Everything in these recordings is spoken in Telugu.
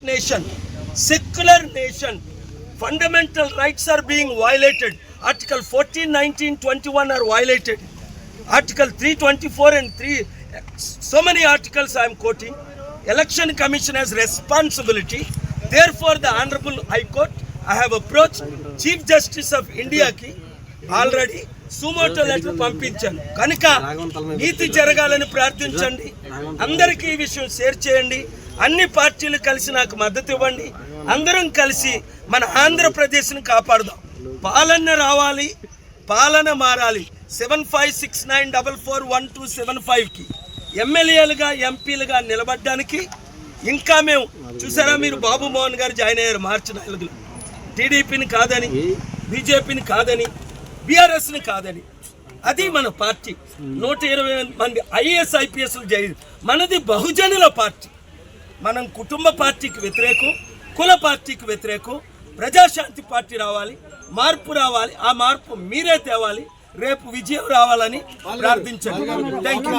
nation, secular nation, fundamental rights are being violated. Article 14, 19, 21 are violated. Article 324 and 3, so many articles I am quoting. Election Commission has responsibility. Therefore, the Honorable High Court, I have approached Chief Justice of India ki already suo motu letter పంపించాను. కనుక నీతి జరగాలని ప్రార్థించండి. అందరికీ ఈ విషయం షేర్ చేయండి. అన్ని పార్టీలు కలిసి నాకు మద్దతు ఇవ్వండి. అందరం కలిసి మన ఆంధ్రప్రదేశ్ని కాపాడుదాం. పాలన రావాలి, పాలన మారాలి. 7569441275కి ఎమ్మెల్యేలుగా ఎంపీలుగా నిలబడడానికి ఇంకా మేము చూసారా, మీరు బాబు మోహన్ గారు జాయిన్ అయ్యారు మార్చి 4లో. టీడీపీని కాదని, బీజేపీని కాదని, బీఆర్ఎస్ని కాదని. అది మన పార్టీ. 120 మంది ఐఏఎస్ ఐపీఎస్లు జరిగింది. మనది బహుజనుల పార్టీ. మనం కుటుంబ పార్టీకి వ్యతిరేకం, కుల పార్టీకి వ్యతిరేకం. ప్రజాశాంతి పార్టీ రావాలి, మార్పు రావాలి. ఆ మార్పు మీరే తేవాలి. రేపు విజయం రావాలని ప్రార్థించండి. Thank you.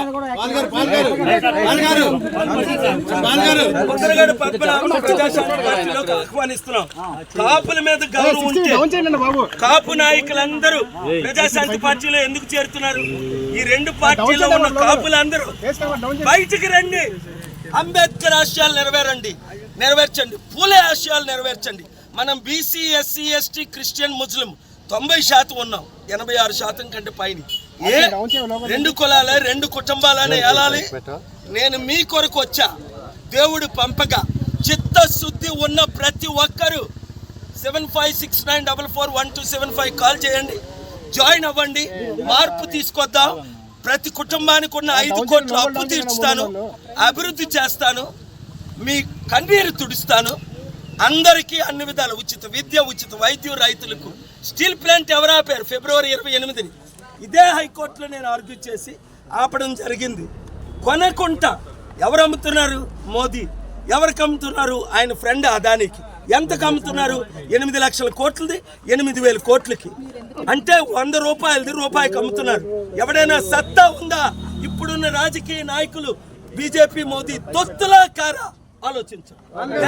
ప్రజాశాంతి పార్టీలోకి ఆహ్వానిస్తున్నాం. కాపుల మీద గౌరవం ఉంటే కాపు నాయకులందరూ ప్రజాశాంతి పార్టీలో ఎందుకు చేరుతున్నారు? ఈ రెండు పార్టీలో ఉన్న కాపులందరూ బయటికి రండి. అంబేద్కర్ ఆశయాలు నెరవేర్చండి. పూలే ఆశయాలు నెరవేర్చండి. మనం బీసీ, ఎస్సీ, ఎస్టీ, క్రిస్టియన్, ముస్లిం 90% ఉన్నాం. 86% కంటే పైన. ఏ రెండు కులాలే, రెండు కుటుంబాలనే ఏలాలి. నేను మీ కొరకు వచ్చా. దేవుడు పంపగా చిత్తశుద్ధి ఉన్న ప్రతి ఒక్కరూ 7569441275 కాల్ చేయండి. జాయిన్ అవ్వండి. మార్పు తీసుకొద్దాం. ప్రతి కుటుంబానికి ఉన్న 5 కోట్ల అప్పు తీర్చుతాను, అభివృద్ధి చేస్తాను, మీ కన్నీరు తుడుస్తాను. అందరికీ అన్ని విధాలు ఉచిత విద్య, ఉచిత వైద్యం, రైతులకు. స్టీల్ ప్లాంట్ ఎవరు ఆపారు? ఫిబ్రవరి 28ని ఇదే హైకోర్టులో నేను ఆర్గ్యూ చేసి ఆపడం జరిగింది. కొనకుంటా ఎవరు అమ్ముతున్నారు? మోదీ. ఎవరికి అమ్ముతున్నారు? ఆయన ఫ్రెండ్ అదానికి. ఎంతకు అమ్ముతున్నారు? 8 లక్షల కోట్లది 8,000 కోట్లకి. అంటే 100 రూపాయలది రూపాయికి అమ్ముతున్నారు. ఎవడైనా సత్తా ఉందా? ఇప్పుడున్న రాజకీయ నాయకులు బీజేపీ, మోదీ తొత్తులా కారా? ఆలోచించండి.